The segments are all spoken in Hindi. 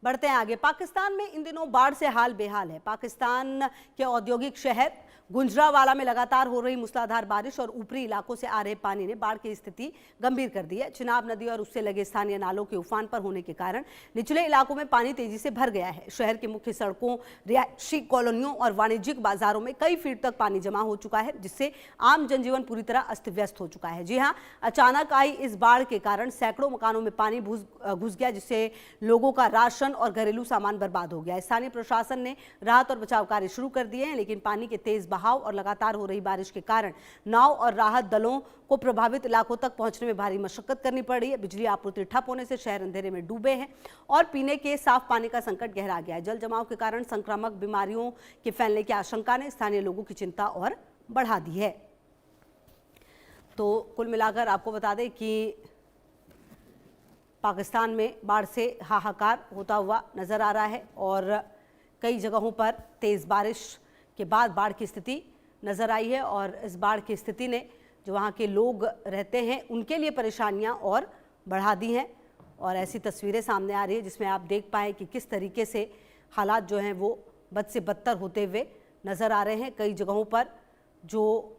बढ़ते हैं आगे। पाकिस्तान में इन दिनों बाढ़ से हाल बेहाल है। पाकिस्तान के औद्योगिक शहर गुजरांवाला में लगातार हो रही मूसलाधार बारिश और ऊपरी इलाकों से आ रहे पानी ने बाढ़ की स्थिति गंभीर कर दी है। चिनाब नदी और उससे लगे स्थानीय नालों के उफान पर होने के कारण निचले इलाकों में पानी तेजी से भर गया है। शहर के मुख्य सड़कों, रिहायशी कॉलोनियों और वाणिज्यिक बाजारों में कई फीट तक पानी जमा हो चुका है, जिससे आम जनजीवन पूरी तरह अस्त व्यस्त हो चुका है। जी हाँ, अचानक आई इस बाढ़ के कारण सैकड़ों मकानों में पानी घुस गया, जिससे लोगों का राशन और घरेलू सामान बर्बाद हो गया। स्थानीय प्रशासन ने राहत और बचाव कार्य शुरू कर दिए हैं, लेकिन पानी के तेज बहाव और लगातार हो रही बारिश के कारण नाव और राहत दलों को प्रभावित इलाकों तक पहुंचने में भारी मशक्कत करनी पड़ रही है। बिजली आपूर्ति ठप होने से शहर अंधेरे में डूबे हैं और पीने के साफ पानी का संकट गहरा गया है। जल जमाव के कारण संक्रामक बीमारियों के फैलने की आशंका ने स्थानीय लोगों की चिंता और बढ़ा दी है। तो कुल मिलाकर आपको बता दें कि पाकिस्तान में बाढ़ से हाहाकार होता हुआ नजर आ रहा है और कई जगहों पर तेज बारिश के बाद बाढ़ की स्थिति नजर आई है और इस बाढ़ की स्थिति ने जो वहाँ के लोग रहते हैं उनके लिए परेशानियां और बढ़ा दी हैं। और ऐसी तस्वीरें सामने आ रही है जिसमें आप देख पाएँ कि किस तरीके से हालात जो हैं वो बद से बदतर होते हुए नज़र आ रहे हैं। कई जगहों पर जो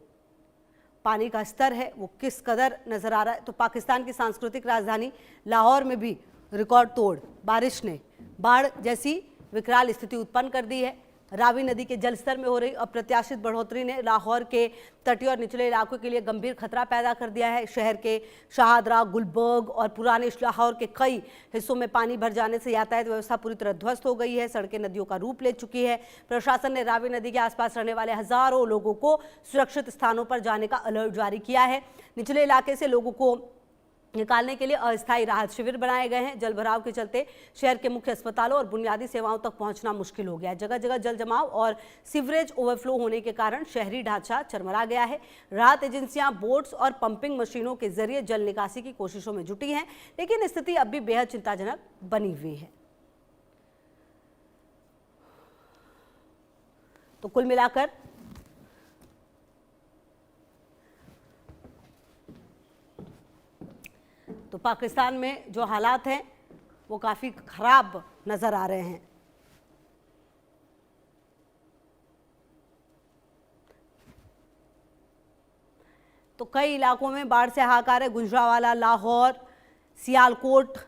पानी का स्तर है वो किस कदर नज़र आ रहा है। तो पाकिस्तान की सांस्कृतिक राजधानी लाहौर में भी रिकॉर्ड तोड़ बारिश ने बाढ़ जैसी विकराल स्थिति उत्पन्न कर दी है। रावी नदी के जलस्तर में हो रही अप्रत्याशित बढ़ोतरी ने लाहौर के तटीय और निचले इलाकों के लिए गंभीर खतरा पैदा कर दिया है। शहर के शाहदरा, गुलबर्ग और पुराने लाहौर के कई हिस्सों में पानी भर जाने से यातायात व्यवस्था पूरी तरह ध्वस्त हो गई है। सड़कें नदियों का रूप ले चुकी है। प्रशासन ने रावी नदी के आसपास रहने वाले हजारों लोगों को सुरक्षित स्थानों पर जाने का अलर्ट जारी किया है। निचले इलाके से लोगों को निकालने के लिए अस्थायी राहत शिविर बनाए गए हैं। जलभराव के चलते शहर के मुख्य अस्पतालों और बुनियादी सेवाओं तक पहुंचना मुश्किल हो गया है। जगह जगह जल जमाव और सीवरेज ओवरफ्लो होने के कारण शहरी ढांचा चरमरा गया है। राहत एजेंसियां बोट्स और पंपिंग मशीनों के जरिए जल निकासी की कोशिशों में जुटी हैं, लेकिन स्थिति अब भी बेहद चिंताजनक बनी हुई है। तो कुल मिलाकर तो पाकिस्तान में जो हालात हैं वो काफ़ी खराब नज़र आ रहे हैं। तो कई इलाकों में बाढ़ से हाहाकार है। गुजरांवाला, लाहौर, सियालकोट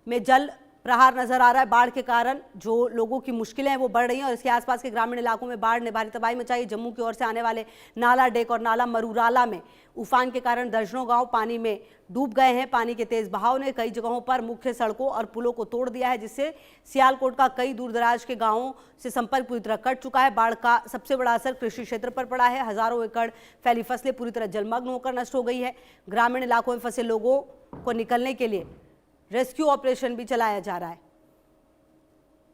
में जल प्रहार नजर आ रहा है। बाढ़ के कारण जो लोगों की मुश्किलें हैं वो बढ़ रही हैं और इसके आसपास के ग्रामीण इलाकों में बाढ़ ने भारी तबाही मचाई। जम्मू की ओर से आने वाले नाला डेक और नाला मरूराला में उफान के कारण दर्जनों गांव पानी में डूब गए हैं। पानी के तेज बहाव ने कई जगहों पर मुख्य सड़कों और पुलों को तोड़ दिया है, जिससे सियालकोट का कई दूरदराज के गांवों से संपर्क पूरी तरह कट चुका है। बाढ़ का सबसे बड़ा असर कृषि क्षेत्र पर पड़ा है। हजारों एकड़ फैली फसलें पूरी तरह जलमग्न होकर नष्ट हो गई है। ग्रामीण इलाकों में फंसे लोगों को निकलने के लिए रेस्क्यू ऑपरेशन भी चलाया जा रहा है।